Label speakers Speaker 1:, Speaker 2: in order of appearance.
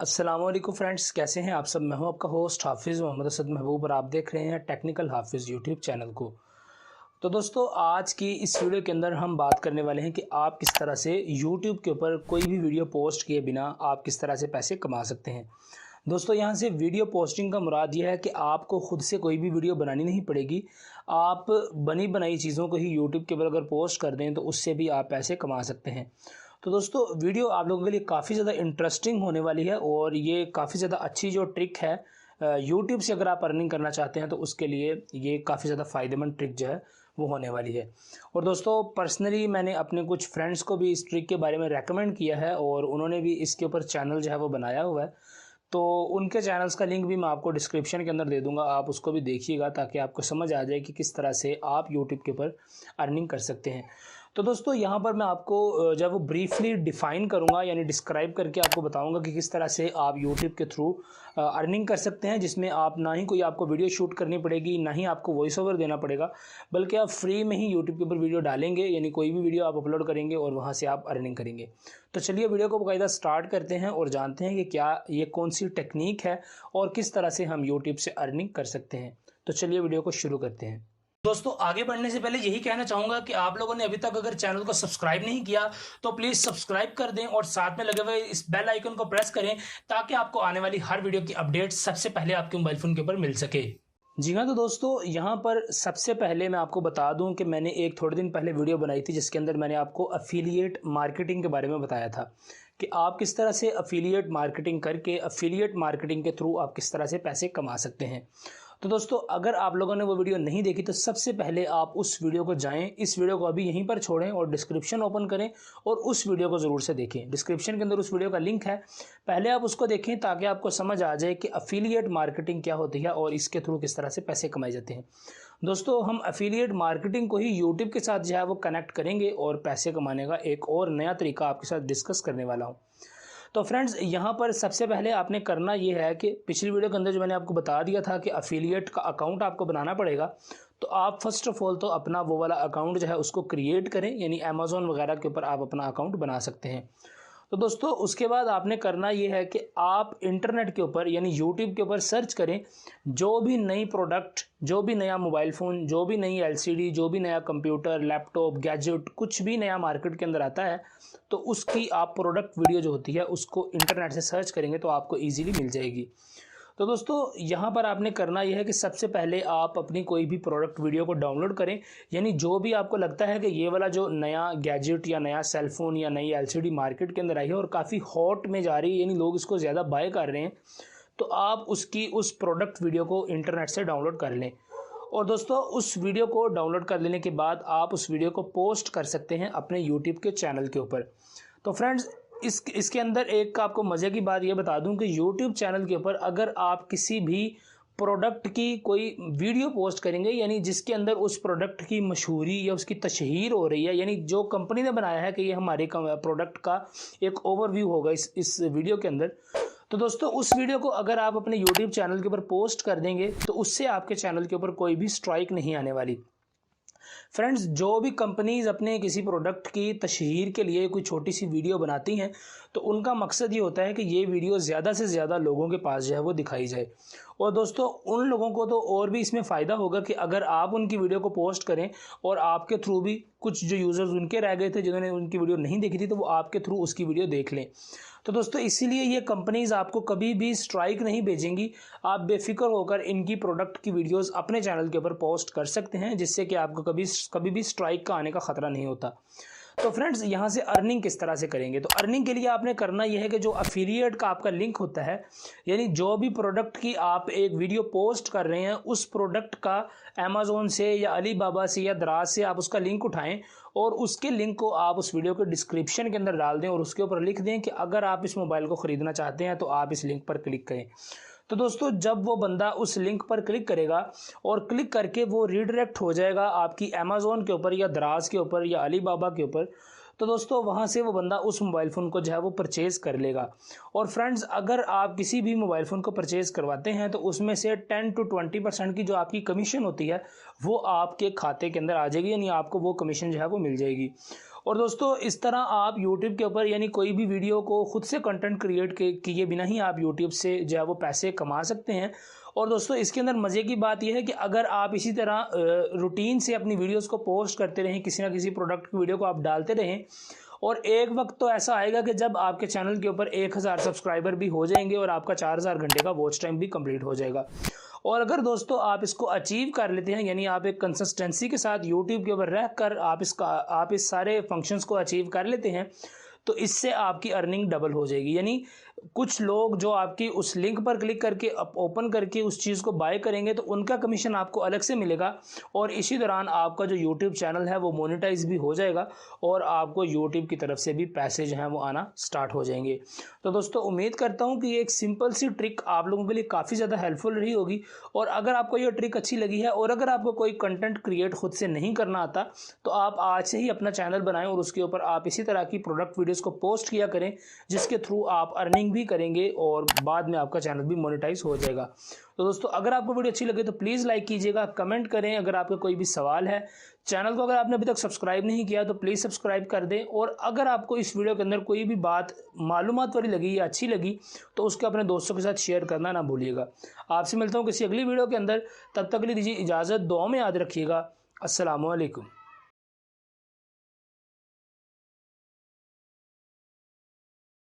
Speaker 1: अस्सलामुअलैकुम फ्रेंड्स, कैसे हैं आप सब। मैं हूं आपका होस्ट हाफिज़ मोहम्मद असद महबूब और आप देख रहे हैं टेक्निकल हाफिज़ यूट्यूब चैनल को। तो दोस्तों, आज की इस वीडियो के अंदर हम बात करने वाले हैं कि आप किस तरह से यूट्यूब के ऊपर कोई भी वीडियो पोस्ट किए बिना आप किस तरह से पैसे कमा सकते हैं। दोस्तों, यहाँ से वीडियो पोस्टिंग का मुराद ये है कि आपको खुद से कोई भी वीडियो बनानी नहीं पड़ेगी। आप बनी बनाई चीज़ों को ही यूट्यूब के ऊपर अगर पोस्ट कर दें तो उससे भी आप पैसे कमा सकते हैं। तो दोस्तों, वीडियो आप लोगों के लिए काफ़ी ज़्यादा इंटरेस्टिंग होने वाली है और ये काफ़ी ज़्यादा अच्छी जो ट्रिक है यूट्यूब से अगर आप अर्निंग करना चाहते हैं तो उसके लिए ये काफ़ी ज़्यादा फ़ायदेमंद ट्रिक जो है वो होने वाली है। और दोस्तों, पर्सनली मैंने अपने कुछ फ्रेंड्स को भी इस ट्रिक के बारे में रेकमेंड किया है और उन्होंने भी इसके ऊपर चैनल जो है वो बनाया हुआ है। तो उनके चैनल्स का लिंक भी मैं आपको डिस्क्रिप्शन के अंदर दे दूंगा, आप उसको भी देखिएगा ताकि आपको समझ आ जाए कि किस तरह से आप यूट्यूब के ऊपर अर्निंग कर सकते हैं। तो दोस्तों, यहाँ पर मैं आपको जब वो ब्रीफली डिफ़ाइन करूँगा यानी डिस्क्राइब करके आपको बताऊँगा कि किस तरह से आप यूट्यूब के थ्रू अर्निंग कर सकते हैं, जिसमें आप ना ही कोई आपको वीडियो शूट करनी पड़ेगी, ना ही आपको वॉइस ओवर देना पड़ेगा, बल्कि आप फ्री में ही यूट्यूब के ऊपर वीडियो डालेंगे, यानी कोई भी वीडियो आप अपलोड करेंगे और वहाँ से आप अर्निंग करेंगे। तो चलिए वीडियो को बाकायदा स्टार्ट करते हैं और जानते हैं कि क्या ये कौन सी टेक्निक है और किस तरह से हम यूट्यूब से अर्निंग कर सकते हैं। तो चलिए वीडियो को शुरू करते हैं। दोस्तों, आगे बढ़ने से पहले यही कहना चाहूंगा कि आप लोगों ने अभी तक अगर चैनल को सब्सक्राइब नहीं किया तो प्लीज सब्सक्राइब कर दें और साथ में लगे हुए इस बेल आइकन को प्रेस करें ताकि आपको आने वाली हर वीडियो की अपडेट सबसे पहले आपके मोबाइल फोन के ऊपर मिल सके। जी हाँ, तो दोस्तों, यहाँ पर सबसे पहले मैं आपको बता दूं कि मैंने एक थोड़े दिन पहले वीडियो बनाई थी जिसके अंदर मैंने आपको अफिलिएट मार्केटिंग के बारे में बताया था कि आप किस तरह से अफिलिएट मार्केटिंग करके अफिलिएट मार्केटिंग के थ्रू आप किस तरह से पैसे कमा सकते हैं। तो दोस्तों, अगर आप लोगों ने वो वीडियो नहीं देखी तो सबसे पहले आप उस वीडियो को जाएं, इस वीडियो को अभी यहीं पर छोड़ें और डिस्क्रिप्शन ओपन करें और उस वीडियो को ज़रूर से देखें। डिस्क्रिप्शन के अंदर उस वीडियो का लिंक है, पहले आप उसको देखें ताकि आपको समझ आ जाए कि अफिलिएट मार्केटिंग क्या होती है और इसके थ्रू किस तरह से पैसे कमाए जाते हैं। दोस्तों, हम अफिलिएट मार्केटिंग को ही यूट्यूब के साथ जो है वो कनेक्ट करेंगे और पैसे कमाने का एक और नया तरीका आपके साथ डिस्कस करने वाला हूँ। तो फ्रेंड्स, यहाँ पर सबसे पहले आपने करना ये है कि पिछली वीडियो के अंदर जो मैंने आपको बता दिया था कि अफिलिएट का अकाउंट आपको बनाना पड़ेगा, तो आप फर्स्ट ऑफ ऑल तो अपना वो वाला अकाउंट जो है उसको क्रिएट करें, यानी अमेज़ॉन वगैरह के ऊपर आप अपना अकाउंट बना सकते हैं। तो दोस्तों, उसके बाद आपने करना ये है कि आप इंटरनेट के ऊपर यानी यूट्यूब के ऊपर सर्च करें, जो भी नई प्रोडक्ट, जो भी नया मोबाइल फ़ोन, जो भी नई एलसीडी, जो भी नया कंप्यूटर, लैपटॉप, गैजेट, कुछ भी नया मार्केट के अंदर आता है तो उसकी आप प्रोडक्ट वीडियो जो होती है उसको इंटरनेट से सर्च करेंगे तो आपको ईजीली मिल जाएगी। तो दोस्तों, यहाँ पर आपने करना यह है कि सबसे पहले आप अपनी कोई भी प्रोडक्ट वीडियो को डाउनलोड करें, यानी जो भी आपको लगता है कि ये वाला जो नया गैजेट या नया सेलफोन या नई एलसीडी मार्केट के अंदर आई है और काफ़ी हॉट में जा रही है, यानी लोग इसको ज़्यादा बाय कर रहे हैं, तो आप उस प्रोडक्ट वीडियो को इंटरनेट से डाउनलोड कर लें। और दोस्तों, उस वीडियो को डाउनलोड कर लेने के बाद आप उस वीडियो को पोस्ट कर सकते हैं अपने यूट्यूब के चैनल के ऊपर। तो फ्रेंड्स, इसके अंदर एक आपको मज़े की बात ये बता दूं कि यूट्यूब चैनल के ऊपर अगर आप किसी भी प्रोडक्ट की कोई वीडियो पोस्ट करेंगे, यानी जिसके अंदर उस प्रोडक्ट की मशहूरी या उसकी तशहीर हो रही है, यानी जो कंपनी ने बनाया है कि ये हमारे प्रोडक्ट का एक ओवरव्यू होगा इस वीडियो के अंदर, तो दोस्तों उस वीडियो को अगर आप अपने यूट्यूब चैनल के ऊपर पोस्ट कर देंगे तो उससे आपके चैनल के ऊपर कोई भी स्ट्राइक नहीं आने वाली। फ्रेंड्स, जो भी कंपनीज अपने किसी प्रोडक्ट की तशहीर के लिए कोई छोटी सी वीडियो बनाती हैं तो उनका मकसद ये होता है कि ये वीडियो ज़्यादा से ज़्यादा लोगों के पास जो है वो दिखाई जाए। और दोस्तों, उन लोगों को तो और भी इसमें फ़ायदा होगा कि अगर आप उनकी वीडियो को पोस्ट करें और आपके थ्रू भी कुछ जो यूज़र्स उनके रह गए थे जिन्होंने उनकी वीडियो नहीं देखी थी तो वो आपके थ्रू उसकी वीडियो देख लें। तो दोस्तों, इसीलिए ये कंपनीज आपको कभी भी स्ट्राइक नहीं भेजेंगी। आप बेफिक्र होकर इनकी प्रोडक्ट की वीडियोस अपने चैनल के ऊपर पोस्ट कर सकते हैं, जिससे कि आपको कभी भी स्ट्राइक का आने का ख़तरा नहीं होता। तो फ्रेंड्स, यहाँ से अर्निंग किस तरह से करेंगे, तो अर्निंग के लिए आपने करना यह है कि जो अफिलिएट का आपका लिंक होता है, यानी जो भी प्रोडक्ट की आप एक वीडियो पोस्ट कर रहे हैं उस प्रोडक्ट का अमेज़ॉन से या अलीबाबा से या दराज से आप उसका लिंक उठाएं और उसके लिंक को आप उस वीडियो के डिस्क्रिप्शन के अंदर डाल दें और उसके ऊपर लिख दें कि अगर आप इस मोबाइल को ख़रीदना चाहते हैं तो आप इस लिंक पर क्लिक करें। तो दोस्तों, जब वो बंदा उस लिंक पर क्लिक करेगा और क्लिक करके वो रीडायरेक्ट हो जाएगा आपकी अमेज़ॉन के ऊपर या दराज के ऊपर या अलीबाबा के ऊपर, तो दोस्तों वहाँ से वो बंदा उस मोबाइल फ़ोन को जो है वो परचेज़ कर लेगा। और फ्रेंड्स, अगर आप किसी भी मोबाइल फ़ोन को परचेज़ करवाते हैं तो उसमें से 10 to 20% की जो आपकी कमीशन होती है वो आपके खाते के अंदर आ जाएगी, यानी आपको वो कमीशन जो है वो मिल जाएगी। और दोस्तों इस तरह आप YouTube के ऊपर यानी कोई भी वीडियो को खुद से कंटेंट क्रिएट किए बिना ही आप YouTube से जो है वो पैसे कमा सकते हैं। और दोस्तों इसके अंदर मज़े की बात यह है कि अगर आप इसी तरह रूटीन से अपनी वीडियोस को पोस्ट करते रहें, किसी ना किसी प्रोडक्ट की वीडियो को आप डालते रहें, और एक वक्त तो ऐसा आएगा कि जब आपके चैनल के ऊपर 1000 सब्सक्राइबर भी हो जाएंगे और आपका 4000 घंटे का वॉच टाइम भी कंप्लीट हो जाएगा। और अगर दोस्तों आप इसको अचीव कर लेते हैं, यानी आप एक कंसिस्टेंसी के साथ यूट्यूब के ऊपर रह कर आप इस सारे फंक्शंस को अचीव कर लेते हैं, तो इससे आपकी अर्निंग डबल हो जाएगी। यानी कुछ लोग जो आपकी उस लिंक पर क्लिक करके ओपन करके उस चीज़ को बाय करेंगे तो उनका कमीशन आपको अलग से मिलेगा, और इसी दौरान आपका जो यूट्यूब चैनल है वो मोनेटाइज भी हो जाएगा और आपको यूट्यूब की तरफ से भी पैसे जो हैं वो आना स्टार्ट हो जाएंगे। तो दोस्तों उम्मीद करता हूँ कि ये एक सिंपल सी ट्रिक आप लोगों के लिए काफ़ी ज़्यादा हेल्पफुल रही होगी। और अगर आपको ये ट्रिक अच्छी लगी है और अगर आपको कोई कंटेंट क्रिएट खुद से नहीं करना आता तो आप आज से ही अपना चैनल बनाएं और उसके ऊपर आप इसी तरह की प्रोडक्ट वीडियोज़ को पोस्ट किया करें, जिसके थ्रू आप अर्निंग भी करेंगे और बाद में आपका चैनल भी मोनेटाइज हो जाएगा। तो दोस्तों अगर आपको वीडियो अच्छी लगे तो प्लीज़ लाइक कीजिएगा, कमेंट करें अगर आपका कोई भी सवाल है। चैनल को अगर आपने अभी तक सब्सक्राइब नहीं किया तो प्लीज़ सब्सक्राइब कर दें। और अगर आपको इस वीडियो के अंदर कोई भी बात मालूमात वाली लगी या अच्छी लगी तो उसको अपने दोस्तों के साथ शेयर करना ना भूलिएगा। आपसे मिलता हूँ किसी अगली वीडियो के अंदर, तब तक के लिए दीजिए इजाज़त, दुआ में याद रखिएगा। अस्सलामु अलैकुम।